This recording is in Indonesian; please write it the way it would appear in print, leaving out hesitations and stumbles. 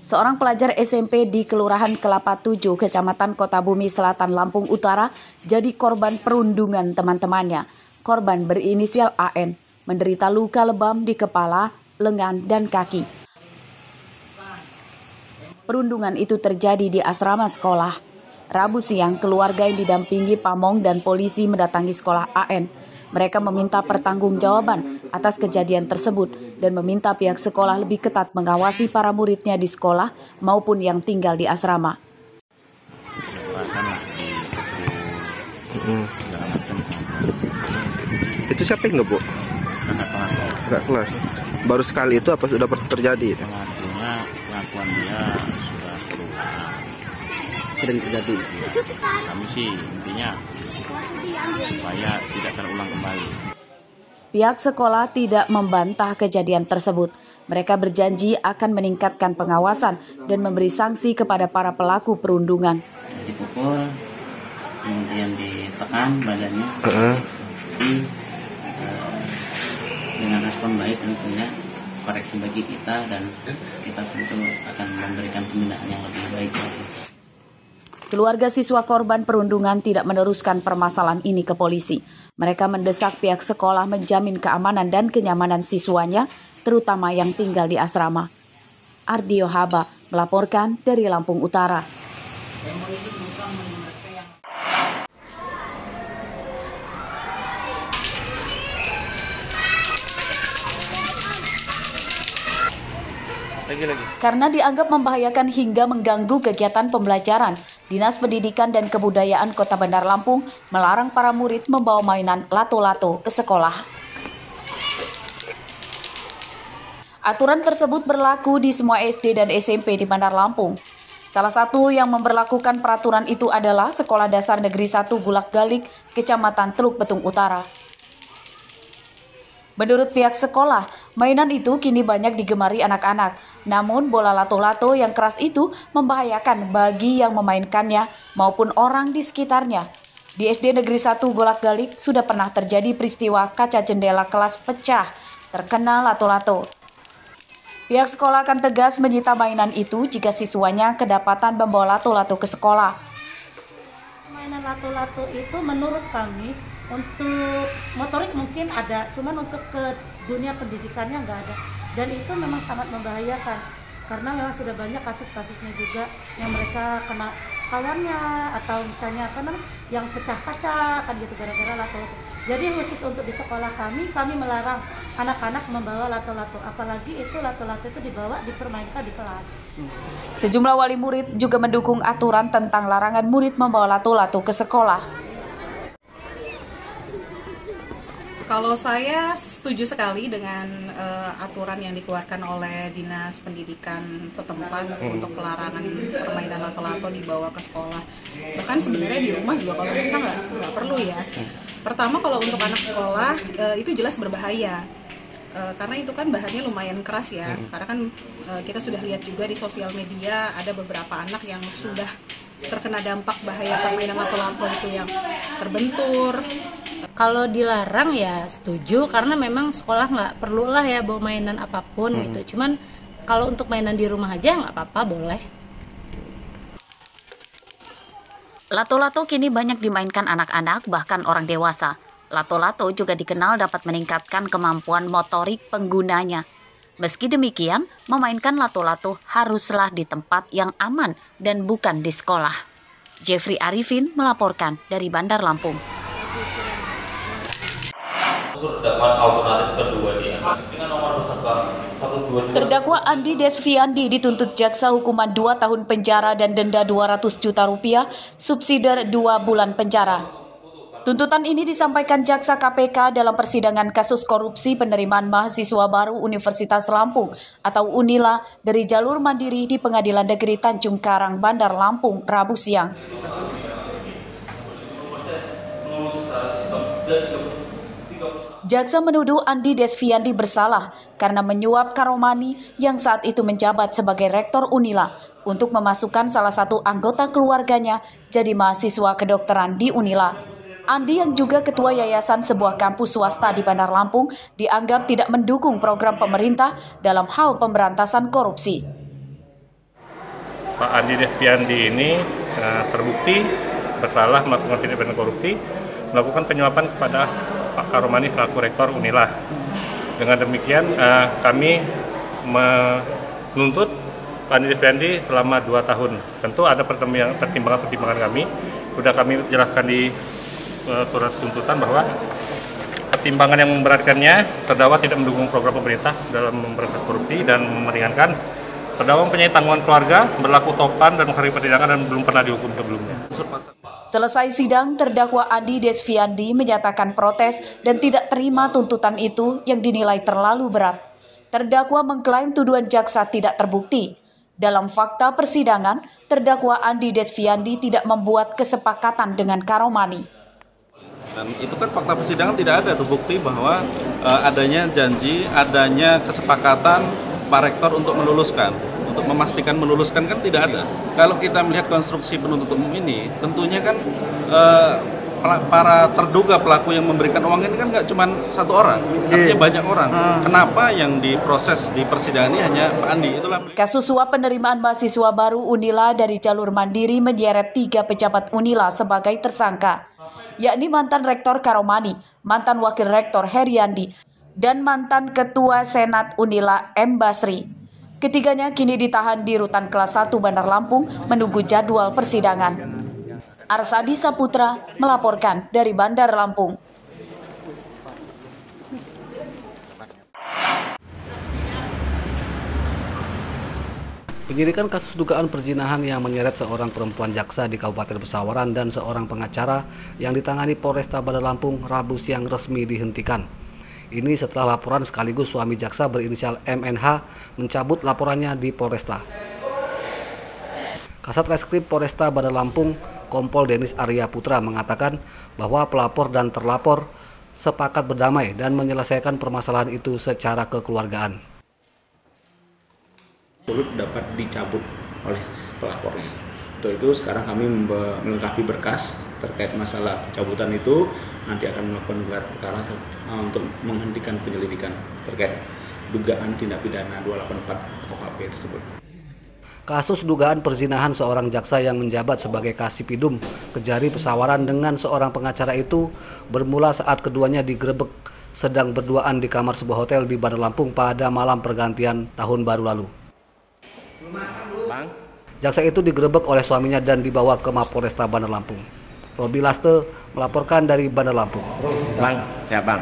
Seorang pelajar SMP di Kelurahan Kelapa 7, Kecamatan Kota Bumi Selatan, Lampung Utara, jadi korban perundungan teman-temannya. Korban berinisial AN menderita luka lebam di kepala, lengan, dan kaki. Perundungan itu terjadi di asrama sekolah. Rabu siang, keluarga yang didampingi pamong dan polisi mendatangi sekolah AN. Mereka meminta pertanggungjawaban atas kejadian tersebut dan meminta pihak sekolah lebih ketat mengawasi para muridnya di sekolah maupun yang tinggal di asrama. Itu siapa yang ngebuk? Kakak kelas. Baru sekali itu apa sudah pernah terjadi? Artinya pengakuan dia sudah keluar. Sering terjadi. Kami sih intinya supaya tidak terulang kembali. Pihak sekolah tidak membantah kejadian tersebut. Mereka berjanji akan meningkatkan pengawasan dan memberi sanksi kepada para pelaku perundungan. Dipukul, kemudian ditekan badannya, dengan respon baik tentunya koreksi bagi kita dan kita tentu akan memberikan pembinaan yang lebih baik lagi. Keluarga siswa korban perundungan tidak meneruskan permasalahan ini ke polisi. Mereka mendesak pihak sekolah menjamin keamanan dan kenyamanan siswanya, terutama yang tinggal di asrama. Ardio Haba melaporkan dari Lampung Utara. Karena dianggap membahayakan hingga mengganggu kegiatan pembelajaran, Dinas Pendidikan dan Kebudayaan Kota Bandar Lampung melarang para murid membawa mainan lato-lato ke sekolah. Aturan tersebut berlaku di semua SD dan SMP di Bandar Lampung. Salah satu yang memberlakukan peraturan itu adalah Sekolah Dasar Negeri 1 Gulak Galik, Kecamatan Teluk Betung Utara. Menurut pihak sekolah, mainan itu kini banyak digemari anak-anak. Namun bola lato-lato yang keras itu membahayakan bagi yang memainkannya maupun orang di sekitarnya. Di SD Negeri 1 Golak Galik sudah pernah terjadi peristiwa kaca jendela kelas pecah terkena lato-lato. Pihak sekolah akan tegas menyita mainan itu jika siswanya kedapatan membawa lato-lato ke sekolah. Mainan lato-lato itu menurut kami untuk motorik mungkin ada, cuman untuk ke dunia pendidikannya nggak ada. Dan itu memang sangat membahayakan karena memang sudah banyak kasus-kasusnya juga yang mereka kena kawannya atau misalnya yang pecah-pecah kan gitu gara-gara lato-lato. Jadi khusus untuk di sekolah kami melarang anak-anak membawa lato-lato, apalagi itu lato-lato itu dibawa dipermainkan di kelas. Sejumlah wali murid juga mendukung aturan tentang larangan murid membawa lato-lato ke sekolah. Kalau saya setuju sekali dengan aturan yang dikeluarkan oleh Dinas Pendidikan setempat untuk pelarangan permainan lato-lato dibawa ke sekolah. Bahkan sebenarnya di rumah juga kalau bisa nggak perlu ya. Pertama kalau untuk anak sekolah itu jelas berbahaya. Karena itu kan bahannya lumayan keras ya. Karena kan kita sudah lihat juga di sosial media ada beberapa anak yang sudah terkena dampak bahaya permainan lato-lato itu yang terbentur. Kalau dilarang ya setuju karena memang sekolah nggak perlulah ya bawa mainan apapun gitu. Cuman kalau untuk mainan di rumah aja nggak apa-apa boleh. Lato-lato kini banyak dimainkan anak-anak bahkan orang dewasa. Lato-lato juga dikenal dapat meningkatkan kemampuan motorik penggunanya. Meski demikian, memainkan lato-lato haruslah di tempat yang aman dan bukan di sekolah. Jeffrey Arifin melaporkan dari Bandar Lampung. Terdakwa Andi Desviandi dituntut jaksa hukuman 2 tahun penjara dan denda 200 juta rupiah, subsidiar 2 bulan penjara. Tuntutan ini disampaikan jaksa KPK dalam persidangan kasus korupsi penerimaan mahasiswa baru Universitas Lampung atau UNILA dari jalur mandiri di Pengadilan Negeri Tanjung Karang, Bandar Lampung, Rabu siang. Jaksa menuduh Andi Desviandi bersalah karena menyuap Karomani yang saat itu menjabat sebagai rektor UNILA untuk memasukkan salah satu anggota keluarganya jadi mahasiswa kedokteran di UNILA. Andi yang juga ketua yayasan sebuah kampus swasta di Bandar Lampung dianggap tidak mendukung program pemerintah dalam hal pemberantasan korupsi. Pak Andi Desviandi ini terbukti bersalah melakukan tindak pidana korupsi, melakukan penyuapan kepada Pak Karomani selaku Rektor Unila. Dengan demikian kami menuntut Pak Andi Desviandi selama 2 tahun. Tentu ada pertimbangan-pertimbangan kami. Sudah kami jelaskan di surat tuntutan bahwa pertimbangan yang memberatkannya, terdakwa tidak mendukung program pemerintah dalam memberantas korupsi dan meringankan. Terdakwa mempunyai tanggungan keluarga, berlaku sopan dan menghargai persidangan dan belum pernah dihukum sebelumnya. Selesai sidang, terdakwa Andi Desviandi menyatakan protes dan tidak terima tuntutan itu yang dinilai terlalu berat. Terdakwa mengklaim tuduhan jaksa tidak terbukti. Dalam fakta persidangan, terdakwa Andi Desviandi tidak membuat kesepakatan dengan Karomani. Dan itu kan fakta persidangan tidak ada tuh bukti bahwa adanya janji, adanya kesepakatan Pak Rektor untuk meluluskan, untuk memastikan meluluskan kan tidak ada. Kalau kita melihat konstruksi penuntut umum ini, tentunya kan para terduga pelaku yang memberikan uang ini kan nggak cuma 1 orang, artinya banyak orang. Kenapa yang diproses di persidangan ini hanya Pak Andi? Itulah kasus suap penerimaan mahasiswa baru Unila dari jalur mandiri menyeret 3 pejabat Unila sebagai tersangka, yakni mantan Rektor Karomani, mantan Wakil Rektor Heriandi, dan mantan Ketua Senat Unila M. Basri. Ketiganya kini ditahan di Rutan Kelas 1 Bandar Lampung menunggu jadwal persidangan. Arsadi Saputra melaporkan dari Bandar Lampung. Penyidikan kasus dugaan perzinahan yang menyeret seorang perempuan jaksa di Kabupaten Pesawaran dan seorang pengacara yang ditangani Polresta Bandar Lampung Rabu siang resmi dihentikan. Ini setelah laporan sekaligus suami jaksa berinisial MNH mencabut laporannya di Polresta. Kasat Reskrim Polresta Bandar Lampung, Kompol Denis Arya Putra mengatakan bahwa pelapor dan terlapor sepakat berdamai dan menyelesaikan permasalahan itu secara kekeluargaan. Dapat dicabut oleh pelapornya. Untuk itu sekarang kami melengkapi berkas terkait masalah pencabutan itu, nanti akan melakukan gelar perkara untuk menghentikan penyelidikan terkait dugaan tindak pidana 284 KUHP tersebut. Kasus dugaan perzinahan seorang jaksa yang menjabat sebagai Kasipidum Kejari Pesawaran dengan seorang pengacara itu bermula saat keduanya digerebek sedang berduaan di kamar sebuah hotel di Bandar Lampung pada malam pergantian tahun baru lalu. Jaksa itu digerebek oleh suaminya dan dibawa ke Mapolresta Bandar Lampung. Robi Laste melaporkan dari Bandar Lampung. Bang, siap bang.